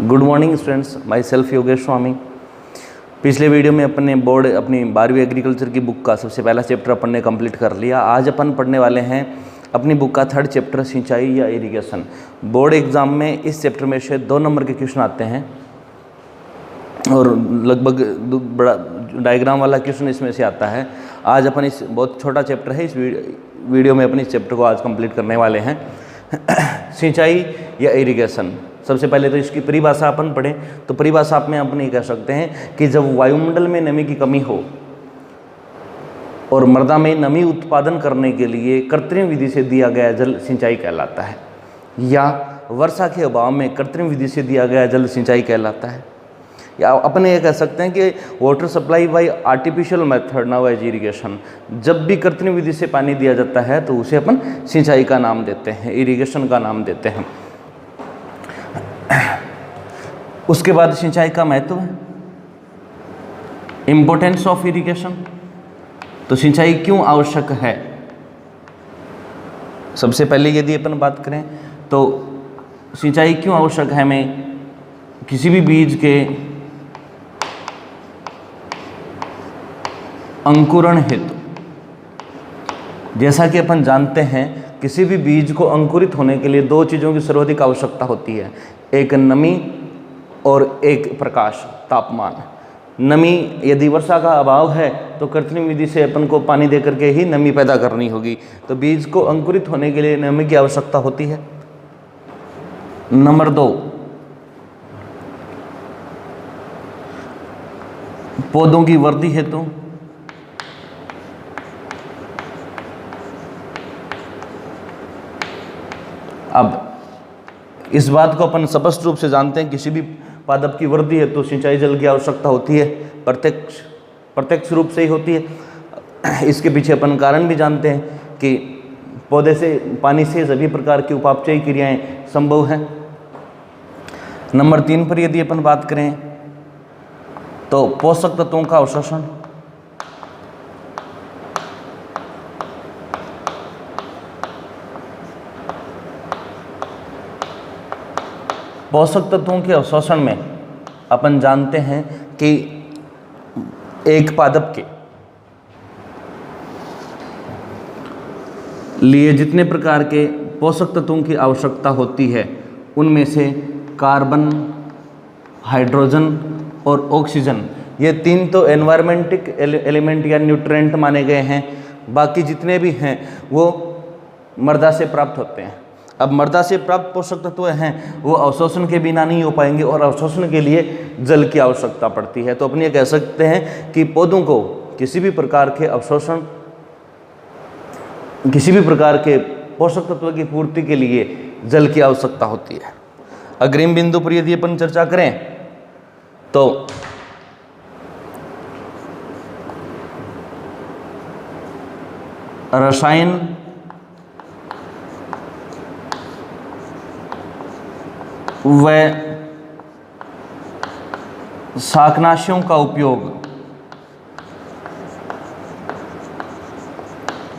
Good morning students, myself Yogesh Swami. पिछले video में अपने बोर्ड अपनी 12वीं एग्रीकल्चर की बुक का सबसे पहला चैप्टर अपन ने कंप्लीट कर लिया। आज अपन पढ़ने वाले हैं अपनी बुक का थर्ड चैप्टर, सिंचाई या इरिगेशन। बोर्ड एग्जाम में इस चैप्टर में से 2 नंबर के क्वेश्चन आते हैं और लगभग बड़ा डायग्राम वाला क्वेश्चन इसमें से आता है। आज अपन इस बहुत छोटा चैप्टर है, इस वीडियो में अपने इस चैप्टर को आज कंप्लीट करने वाले हैं। सिंचाई या इरिगेशन। सबसे पहले तो इसकी परिभाषा अपन पढ़ें तो परिभाषा में अपन ये कह सकते हैं कि जब वायुमंडल में नमी की कमी हो और मृदा में नमी उत्पादन करने के लिए कृत्रिम विधि से दिया गया जल सिंचाई कहलाता है, या वर्षा के अभाव में कृत्रिम विधि से दिया गया जल सिंचाई कहलाता है, या अपन ये कह सकते हैं कि water supply by artificial method now as irrigation. जब भी कृत्रिम विधि से पानी दिया जाता है तो उसे अपन सिंचाई का नाम देते हैं, इरिगेशन का नाम देते हैं। उसके बाद सिंचाई का महत्व है, इंपॉर्टेंस ऑफ इरिगेशन। तो सिंचाई क्यों आवश्यक है? सबसे पहले यदि अपन बात करें तो सिंचाई क्यों आवश्यक है, हमें किसी भी बीज के अंकुरण हेतु, जैसा कि अपन जानते हैं किसी भी बीज को अंकुरित होने के लिए 2 चीज़ों की सर्वाधिक आवश्यकता होती है, एक नमी और एक प्रकाश, तापमान। नमी यदि वर्षा का अभाव है तो कृत्रिम विधि से अपन को पानी दे करके ही नमी पैदा करनी होगी, तो बीज को अंकुरित होने के लिए नमी की आवश्यकता होती है। नंबर 2, पौधों की वृद्धि हेतु। अब इस बात को अपन स्पष्ट रूप से जानते हैं, किसी भी पादप की वृद्धि है तो सिंचाई जल की आवश्यकता होती है, प्रत्यक्ष रूप से ही होती है। इसके पीछे अपन कारण भी जानते हैं कि पौधे से पानी से सभी प्रकार की उपापचयी क्रियाएं संभव हैं। नंबर 3 पर यदि अपन बात करें तो पोषक तत्वों का अवशोषण। पोषक तत्वों के अवशोषण में अपन जानते हैं कि एक पादप के लिए जितने प्रकार के पोषक तत्वों की आवश्यकता होती है उनमें से कार्बन, हाइड्रोजन और ऑक्सीजन, ये 3 तो एनवायरमेंटिक एलिमेंट या न्यूट्रिएंट माने गए हैं। बाकी जितने भी हैं वो मृदा से प्राप्त होते हैं। अब मृदा से प्राप्त पोषक तत्व हैं वो अवशोषण के बिना नहीं हो पाएंगे और अवशोषण के लिए जल की आवश्यकता पड़ती है। तो अपन ये कह सकते हैं कि पौधों को किसी भी प्रकार के अवशोषण, किसी भी प्रकार के पोषक तत्व की पूर्ति के लिए जल की आवश्यकता होती है। अग्रिम बिंदु पर यदि अपन चर्चा करें तो रसायन व शाकनाशियों का उपयोग,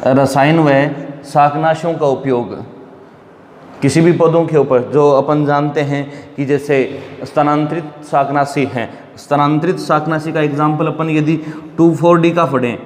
रसायन व शाकनाशियों का उपयोग किसी भी पौधों के ऊपर, जो अपन जानते हैं कि जैसे स्थानांतरित शाकनाशी हैं। स्थानांतरित शाकनाशी का एग्जाम्पल अपन यदि 2,4-D का पढ़ें,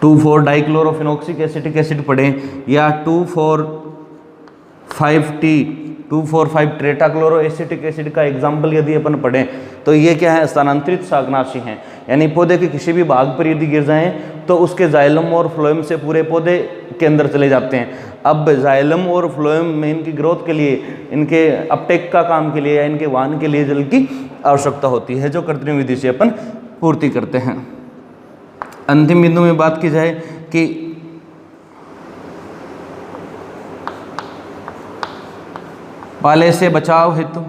2,4-डाइक्लोरोफिनॉक्सिक एसिटिक एसिड पढ़ें, या 2,4,5-T, 2,4,5 एसिटिक एसिड का एग्जाम्पल यदि अपन पढ़ें तो ये क्या है? स्थानांतरित शाकनाशी हैं। यानी पौधे के किसी भी भाग पर यदि गिर जाएं तो उसके जाइलम और फ्लोएम से पूरे पौधे के अंदर चले जाते हैं। अब जाइलम और फ्लोएम में इनकी ग्रोथ के लिए, इनके अपटेक का काम के लिए या इनके वहन के लिए जल की आवश्यकता होती है, जो कृत्रिम विधि से अपन पूर्ति करते हैं। अंतिम बिंदु में बात की जाए कि पाले से बचाव हेतु,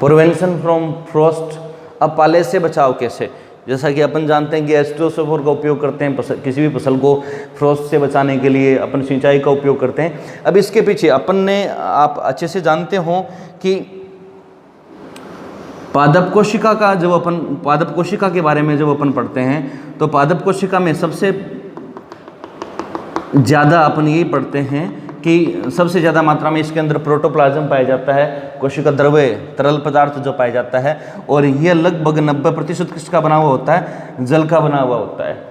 प्रिवेंशन फ्रॉम फ्रॉस्ट। अब पाले से बचाव कैसे? जैसा कि अपन जानते हैं कि एस्ट्रोसोफोर का उपयोग करते हैं किसी भी फसल को फ्रॉस्ट से बचाने के लिए, अपन सिंचाई का उपयोग करते हैं। अब इसके पीछे अपन ने, आप अच्छे से जानते हो कि पादप कोशिका का जब अपन पादप कोशिका के बारे में जब अपन पढ़ते हैं तो पादप कोशिका में सबसे ज़्यादा अपन यही पढ़ते हैं कि सबसे ज़्यादा मात्रा में इसके अंदर प्रोटोप्लाज्म पाया जाता है, कोशिका द्रव्य तरल पदार्थ जो पाया जाता है, और यह लगभग 90% किसका बना हुआ होता है, जल का बना हुआ होता है।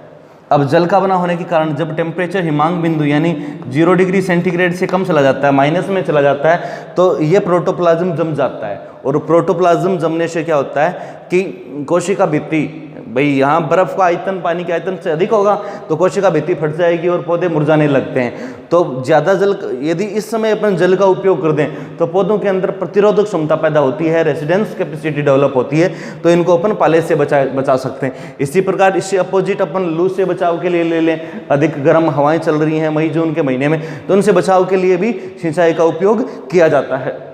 अब जल का बना होने के कारण जब टेम्परेचर हिमांक बिंदु यानी 0 डिग्री सेंटीग्रेड से कम चला जाता है, माइनस में चला जाता है, तो ये प्रोटोप्लाज्म जम जाता है। और प्रोटोप्लाज्म जमने से क्या होता है कि कोशिका भित्ति, भाई यहाँ बर्फ का आयतन पानी के आयतन से अधिक होगा तो कोशिका भित्ति फट जाएगी और पौधे मुरझाने लगते हैं। तो ज़्यादा जल, यदि इस समय अपन जल का उपयोग कर दें तो पौधों के अंदर प्रतिरोधक क्षमता पैदा होती है, रेजिडेंस कैपेसिटी डेवलप होती है, तो इनको अपन पाले से बचा सकते हैं। इसी प्रकार इससे अपोजिट अपन लू से बचाव के लिए ले लें, अधिक गर्म हवाएं चल रही हैं मई जून के महीने में, तो उनसे बचाव के लिए भी सिंचाई का उपयोग किया जाता है।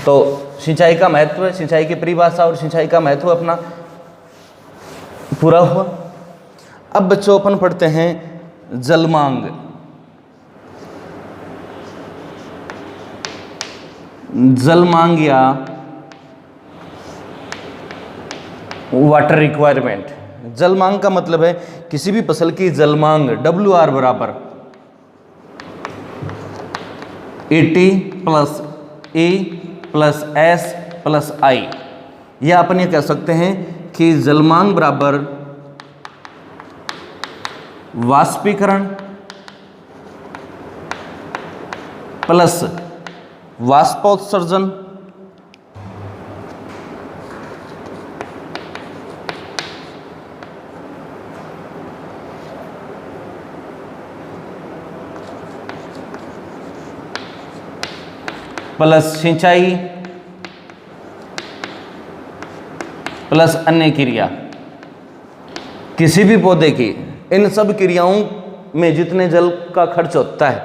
तो सिंचाई का महत्व, सिंचाई की परिभाषा और सिंचाई का महत्व अपना पूरा हुआ। अब बच्चों अपन पढ़ते हैं जलमांग। जलमांग या वाटर रिक्वायरमेंट। जलमांग का मतलब है किसी भी फसल की जलमांग WR बराबर 80 + E + S + I, या अपन ये कह सकते हैं कि जलमांग बराबर वाष्पीकरण प्लस वाष्पोत्सर्जन प्लस सिंचाई प्लस अन्य क्रिया। किसी भी पौधे की इन सब क्रियाओं में जितने जल का खर्च होता है,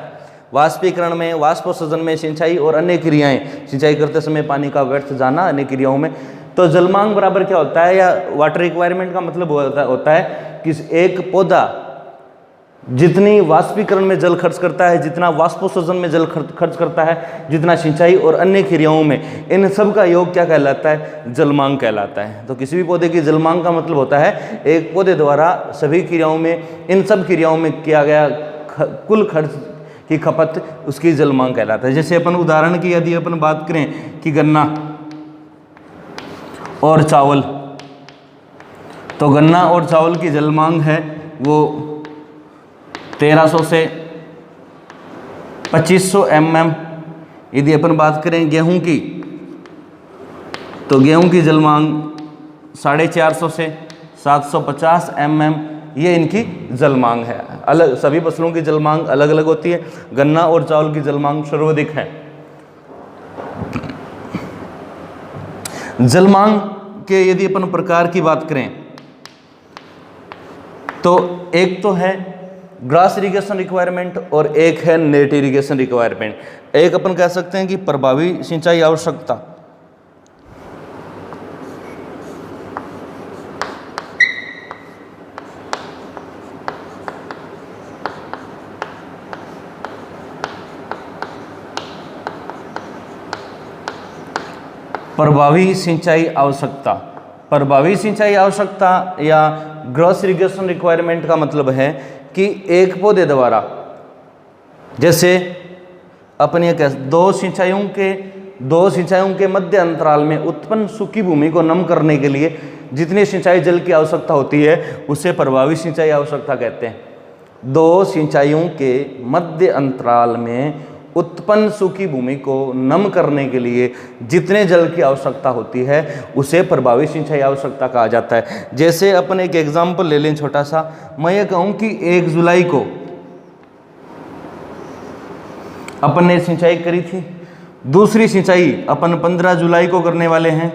वाष्पीकरण में, वाष्पोत्सर्जन में, सिंचाई और अन्य क्रियाएं, सिंचाई करते समय पानी का व्यर्थ जाना अन्य क्रियाओं में, तो जलमांग बराबर क्या होता है, या वाटर रिक्वायरमेंट का मतलब होता है कि एक पौधा जितनी वाष्पीकरण में जल खर्च करता है, जितना वाष्पोत्सर्जन में जल खर्च करता है, जितना सिंचाई और अन्य क्रियाओं में, इन सब का योग क्या कहलाता है, जलमांग कहलाता है। तो किसी भी पौधे की जलमांग का मतलब होता है एक पौधे द्वारा सभी क्रियाओं में, इन सब क्रियाओं में किया गया कुल खर्च की खपत, उसकी जलमांग कहलाता है। जैसे अपन उदाहरण की यदि अपन बात करें कि गन्ना और चावल, तो गन्ना और चावल की जलमांग है वो 1300 से 2500 mm। यदि अपन बात करें गेहूं की, तो गेहूं की जलमांग 450 से 750 mm, ये इनकी जलमांग है। अलग सभी फसलों की जलमांग अलग अलग होती है, गन्ना और चावल की जलमांग सर्वाधिक है। जलमांग के यदि अपन प्रकार की बात करें तो एक तो है ग्रास इरिगेशन रिक्वायरमेंट और एक है नेट इरिगेशन रिक्वायरमेंट। एक अपन कह सकते हैं कि प्रभावी सिंचाई आवश्यकता, प्रभावी सिंचाई आवश्यकता। प्रभावी सिंचाई आवश्यकता या ग्रॉस इरिगेशन रिक्वायरमेंट का मतलब है कि एक पौधे द्वारा, जैसे अपन ये कह दो सिंचाइयों के मध्य अंतराल में उत्पन्न सूखी भूमि को नम करने के लिए जितनी सिंचाई जल की आवश्यकता होती है उसे प्रभावी सिंचाई आवश्यकता कहते हैं। दो सिंचाइयों के मध्य अंतराल में उत्पन्न सूखी भूमि को नम करने के लिए जितने जल की आवश्यकता होती है उसे प्रभावी सिंचाई आवश्यकता कहा जाता है। जैसे अपन एक एग्जाम्पल ले लें छोटा सा, मैं ये कहूँ कि 1 जुलाई को अपन ने सिंचाई करी थी, दूसरी सिंचाई अपन 15 जुलाई को करने वाले हैं।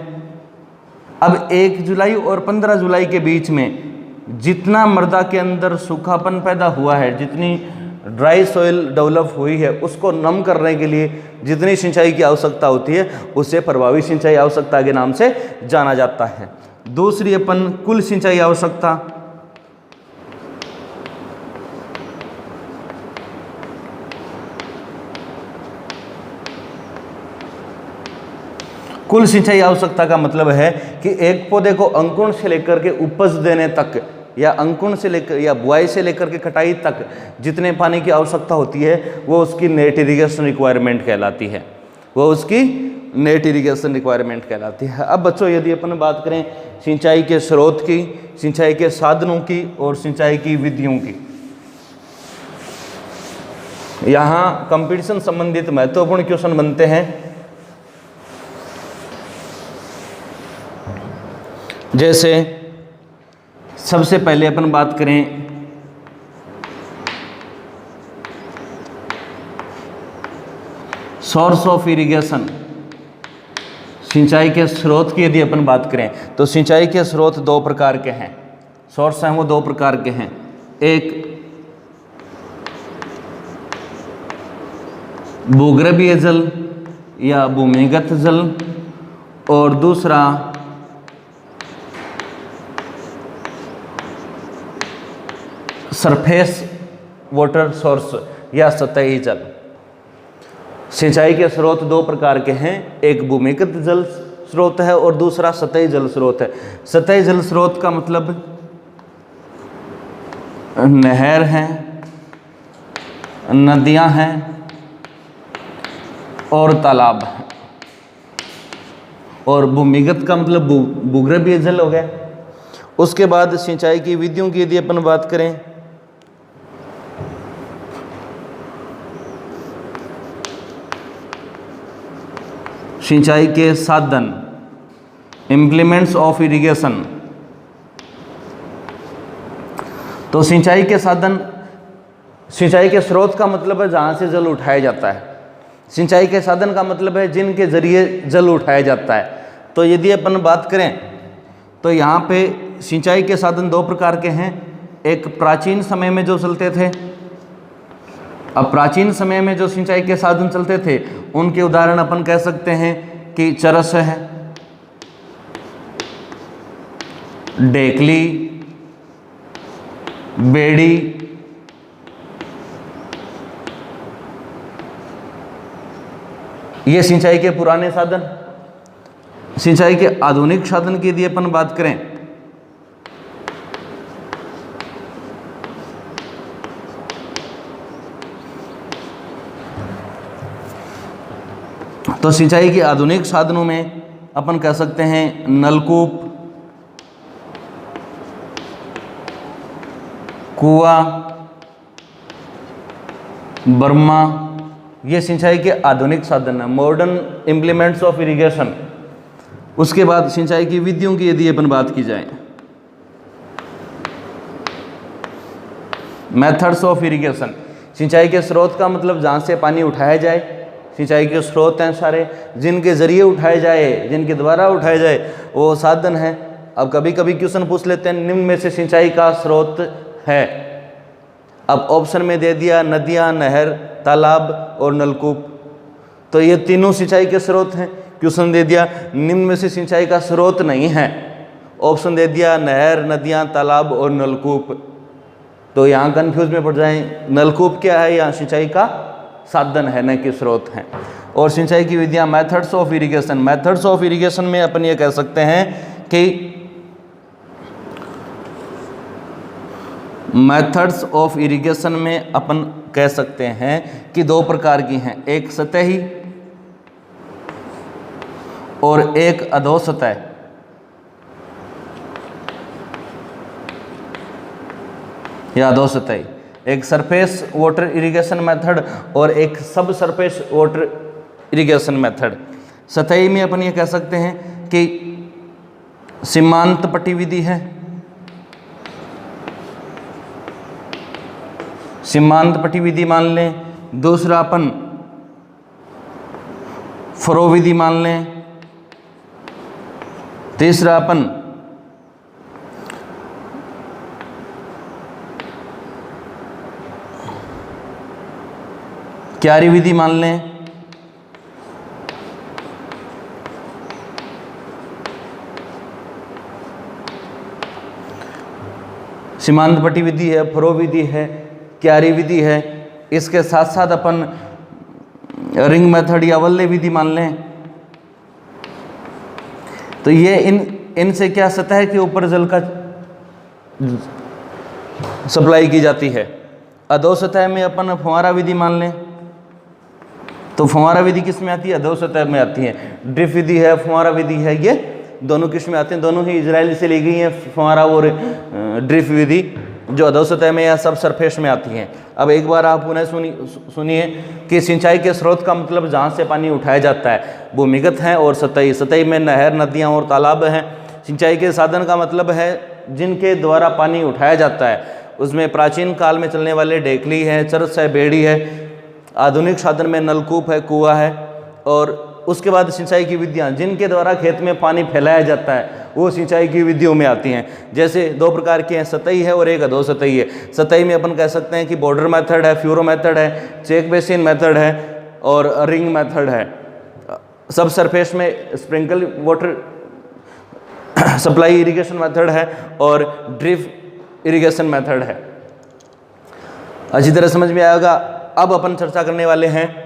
अब 1 जुलाई और 15 जुलाई के बीच में जितना मृदा के अंदर सूखापन पैदा हुआ है, जितनी ड्राई सॉइल डेवलप हुई है, उसको नम करने के लिए जितनी सिंचाई की आवश्यकता होती है उसे प्रभावी सिंचाई आवश्यकता के नाम से जाना जाता है। दूसरी अपन कुल सिंचाई आवश्यकता, कुल सिंचाई आवश्यकता का मतलब है कि एक पौधे को अंकुरण से लेकर के उपज देने तक, या अंकुरण से लेकर या बुआई से लेकर के कटाई तक जितने पानी की आवश्यकता होती है वो उसकी नेट इरिगेशन रिक्वायरमेंट कहलाती है, वो उसकी नेट इरिगेशन रिक्वायरमेंट कहलाती है। अब बच्चों यदि अपन बात करें सिंचाई के स्रोत की, सिंचाई के साधनों की और सिंचाई की विधियों की, यहाँ कंपटीशन संबंधित महत्वपूर्ण क्वेश्चन बनते हैं। जैसे सबसे पहले अपन बात करें सोर्स ऑफ इरिगेशन, सिंचाई के स्रोत की यदि अपन बात करें तो सिंचाई के स्रोत दो प्रकार के हैं, सोर्स हैं वो दो प्रकार के हैं। एक भूगर्भीय जल या भूमिगत जल, और दूसरा सरफेस वाटर सोर्स या सतही जल। सिंचाई के स्रोत दो प्रकार के हैं, एक भूमिगत जल स्रोत है और दूसरा सतही जल स्रोत है। सतही जल स्रोत का मतलब नहर हैं, नदियां हैं और तालाब हैं, और भूमिगत का मतलब भूगर्भीय जल हो गया। उसके बाद सिंचाई की विधियों की यदि अपन बात करें सिंचाई के साधन, इम्प्लीमेंट्स ऑफ इरिगेशन, तो सिंचाई के साधन, सिंचाई के स्रोत का मतलब है जहाँ से जल उठाया जाता है, सिंचाई के साधन का मतलब है जिनके जरिए जल उठाया जाता है। तो यदि अपन बात करें तो यहाँ पे सिंचाई के साधन दो प्रकार के हैं, एक प्राचीन समय में जो चलते थे। अब प्राचीन समय में जो सिंचाई के साधन चलते थे उनके उदाहरण अपन कह सकते हैं कि चरस है, ढेकली, बेड़ी, ये सिंचाई के पुराने साधन। सिंचाई के आधुनिक साधन की यदि अपन बात करें तो सिंचाई के आधुनिक साधनों में अपन कह सकते हैं नलकूप, कुआं, बर्मा, ये सिंचाई के आधुनिक साधन है, मॉडर्न इम्प्लीमेंट्स ऑफ इरिगेशन। उसके बाद सिंचाई की विधियों की यदि अपन बात की जाए, मेथड्स ऑफ इरिगेशन, सिंचाई के स्रोत का मतलब जहाँ से पानी उठाया जाए, सिंचाई के स्रोत हैं सारे, जिनके जरिए उठाए जाए, जिनके द्वारा उठाए जाए वो साधन है। अब कभी कभी क्वेश्चन पूछ लेते हैं निम्न में से सिंचाई का स्रोत है, अब ऑप्शन में दे दिया नदियाँ, नहर, तालाब और नलकूप, तो ये तीनों सिंचाई के स्रोत हैं। क्वेश्चन दे दिया निम्न में से सिंचाई का स्रोत नहीं है, ऑप्शन दे दिया नहर, नदियाँ, तालाब और नलकूप, तो यहाँ कंफ्यूज में पड़ जाए नलकूप क्या है, यहाँ सिंचाई का साधन है न कि स्रोत हैं। और सिंचाई की विधियाँ, methods of irrigation, methods of irrigation में अपन ये कह सकते हैं कि मेथड्स ऑफ इरिगेशन में अपन कह सकते हैं कि दो प्रकार की हैं, एक सतही और एक अधोसतह। या अधोसतही, एक सरफेस वाटर इरिगेशन मेथड और एक सब सरफेस वाटर इरिगेशन मेथड। सतही में अपन ये कह सकते हैं कि सीमांत पट्टी विधि है, सीमांत पट्टी विधि मान लें, दूसरा अपन फरो विधि मान लें, तीसरा अपन क्यारी विधि मान लें, सीमांत पट्टी विधि है, फरो विधि है, क्यारी विधि है। इसके साथ साथ अपन रिंग मेथड या वल्ले विधि मान लें, तो ये इनसे क्या सतह के ऊपर जल का सप्लाई की जाती है। अधो सतह में अपन फुहारा विधि मान लें, तो फुहारा विधि किस में आती है? अधो सतह में आती है। ड्रिप विधि है, फुहारा विधि है, ये दोनों किस में आते हैं? दोनों ही इजराइल से ली गई हैं, फुहारा और ड्रिप विधि, जो अधो सतह में या सब सरफेस में आती हैं। अब एक बार आप पुनः सुनिए कि सिंचाई के स्रोत का मतलब जहाँ से पानी उठाया जाता है, भूमिगत हैं और सतही। सतही में नहर, नदियाँ और तालाब हैं। सिंचाई के साधन का मतलब है जिनके द्वारा पानी उठाया जाता है। उसमें प्राचीन काल में चलने वाले ढेकली है, चरस है, बेड़ी है। आधुनिक साधन में नलकूप है, कुआं है। और उसके बाद सिंचाई की विधियाँ जिनके द्वारा खेत में पानी फैलाया जाता है, वो सिंचाई की विधियों में आती हैं। जैसे दो प्रकार की हैं, सतही है और एक अधो सतही है। सतही में अपन कह सकते हैं कि बॉर्डर मेथड है, फ्यूरो मेथड है, चेक बेसिन मेथड है और रिंग मेथड है। सब सरफेस में sprinkle water supply irrigation method है और ड्रिप इरिगेशन मेथड है। अच्छी तरह समझ में आएगा। अब अपन चर्चा करने वाले हैं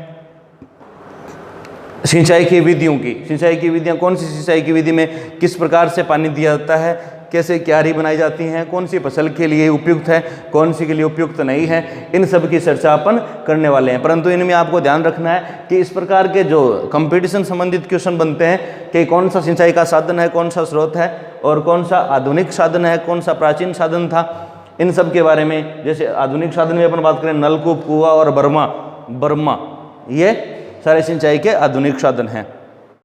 सिंचाई की विधियों की। सिंचाई की विधियां कौन सी? सिंचाई की विधि में किस प्रकार से पानी दिया जाता है, कैसे क्यारी बनाई जाती हैं, कौन सी फसल के लिए उपयुक्त है, कौन सी के लिए उपयुक्त नहीं है, इन सब की चर्चा अपन करने वाले हैं। परंतु इनमें आपको ध्यान रखना है कि इस प्रकार के जो कंपटीशन संबंधित क्वेश्चन बनते हैं कि कौन सा सिंचाई का साधन है, कौन सा स्रोत है और कौन सा आधुनिक साधन है, कौन सा प्राचीन साधन था, इन सब के बारे में। जैसे आधुनिक साधन में अपन बात करें, नलकूप, कुआं और बर्मा, ये सारे सिंचाई के आधुनिक साधन हैं।